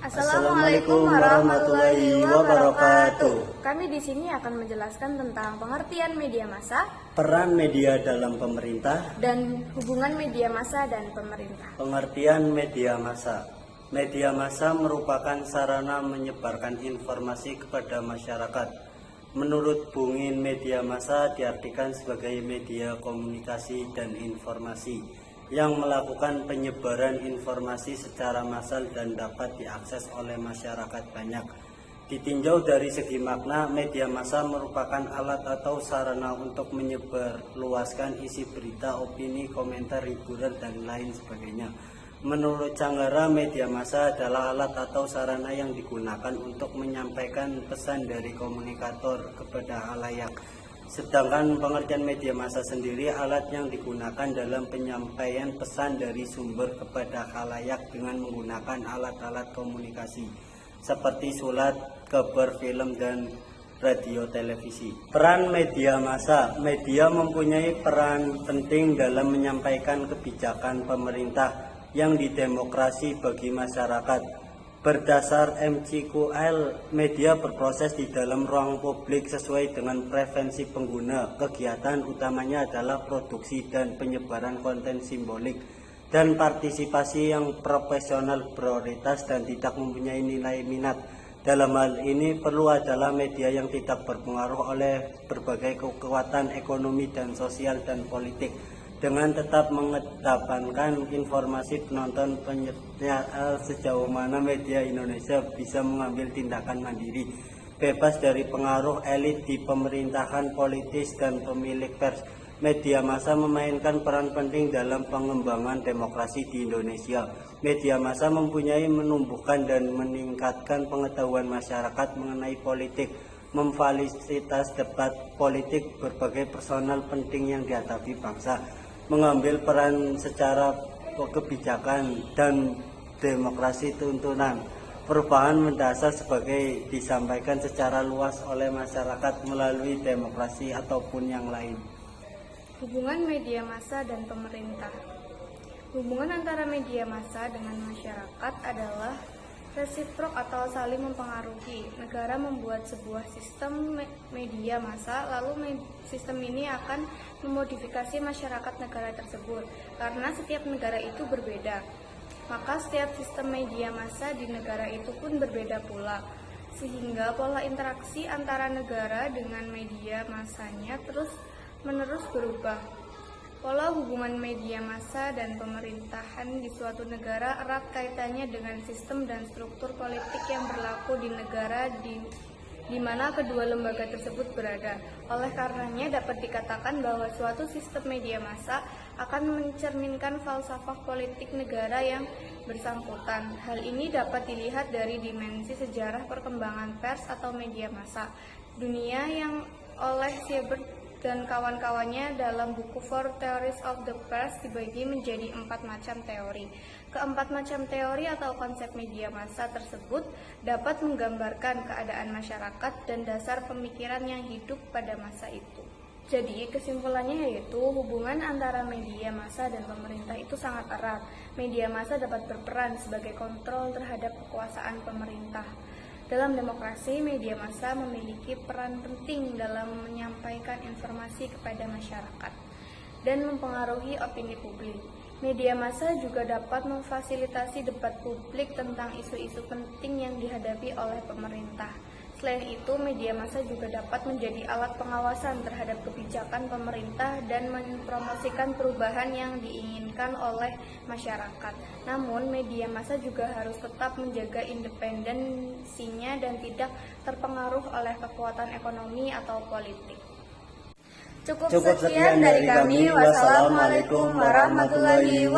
Assalamualaikum warahmatullahi wabarakatuh. Kami di sini akan menjelaskan tentang pengertian media massa, peran media dalam pemerintah, dan hubungan media massa dan pemerintah. Pengertian media massa. Media massa merupakan sarana menyebarkan informasi kepada masyarakat. Menurut Bungin, media massa diartikan sebagai media komunikasi dan informasi yang melakukan penyebaran informasi secara massal dan dapat diakses oleh masyarakat banyak. Ditinjau dari segi makna, media massa merupakan alat atau sarana untuk menyebarluaskan isi berita, opini, komentar, hiburan, dan lain sebagainya. Menurut Canggara, media massa adalah alat atau sarana yang digunakan untuk menyampaikan pesan dari komunikator kepada khalayak. Sedangkan pengertian media massa sendiri alat yang digunakan dalam penyampaian pesan dari sumber kepada khalayak dengan menggunakan alat-alat komunikasi seperti surat, kabar, film, dan radio televisi. Peran media massa. Media mempunyai peran penting dalam menyampaikan kebijakan pemerintah yang didemokrasi bagi masyarakat. Berdasar MCQL, media berproses di dalam ruang publik sesuai dengan preferensi pengguna. Kegiatan utamanya adalah produksi dan penyebaran konten simbolik dan partisipasi yang profesional, prioritas, dan tidak mempunyai nilai minat. Dalam hal ini perlu adalah media yang tidak berpengaruh oleh berbagai kekuatan ekonomi dan sosial dan politik, dengan tetap mengedepankan informasi penonton sejauh mana media Indonesia bisa mengambil tindakan mandiri, bebas dari pengaruh elit di pemerintahan, politis, dan pemilik pers. Media massa memainkan peran penting dalam pengembangan demokrasi di Indonesia. Media massa mempunyai menumbuhkan dan meningkatkan pengetahuan masyarakat mengenai politik, memfasilitasi debat politik berbagai personal penting yang dihadapi bangsa, mengambil peran secara kebijakan dan demokrasi tuntunan. Perubahan mendasar sebagai disampaikan secara luas oleh masyarakat melalui demokrasi ataupun yang lain. Hubungan media massa dan pemerintah. Hubungan antara media massa dengan masyarakat adalah resiprok atau saling mempengaruhi. Negara membuat sebuah sistem media massa, lalu sistem ini akan memodifikasi masyarakat negara tersebut. Karena setiap negara itu berbeda, maka setiap sistem media massa di negara itu pun berbeda pula. Sehingga pola interaksi antara negara dengan media massanya terus-menerus berubah. Pola hubungan media massa dan pemerintahan di suatu negara erat kaitannya dengan sistem dan struktur politik yang berlaku di negara di mana kedua lembaga tersebut berada. Oleh karenanya dapat dikatakan bahwa suatu sistem media massa akan mencerminkan falsafah politik negara yang bersangkutan. Hal ini dapat dilihat dari dimensi sejarah perkembangan pers atau media massa dunia yang oleh Siebert dan kawan-kawannya dalam buku Four Theories of the Press dibagi menjadi 4 macam teori. Keempat macam teori atau konsep media massa tersebut dapat menggambarkan keadaan masyarakat dan dasar pemikiran yang hidup pada masa itu. Jadi kesimpulannya yaitu hubungan antara media massa dan pemerintah itu sangat erat. Media massa dapat berperan sebagai kontrol terhadap kekuasaan pemerintah. Dalam demokrasi, media massa memiliki peran penting dalam menyampaikan informasi kepada masyarakat dan mempengaruhi opini publik. Media massa juga dapat memfasilitasi debat publik tentang isu-isu penting yang dihadapi oleh pemerintah. Selain itu, media massa juga dapat menjadi alat pengawasan terhadap kebijakan pemerintah dan mempromosikan perubahan yang diinginkan oleh masyarakat. Namun, media massa juga harus tetap menjaga independensinya dan tidak terpengaruh oleh kekuatan ekonomi atau politik. Cukup sekian dari kami. Wassalamualaikum warahmatullahi wabarakatuh.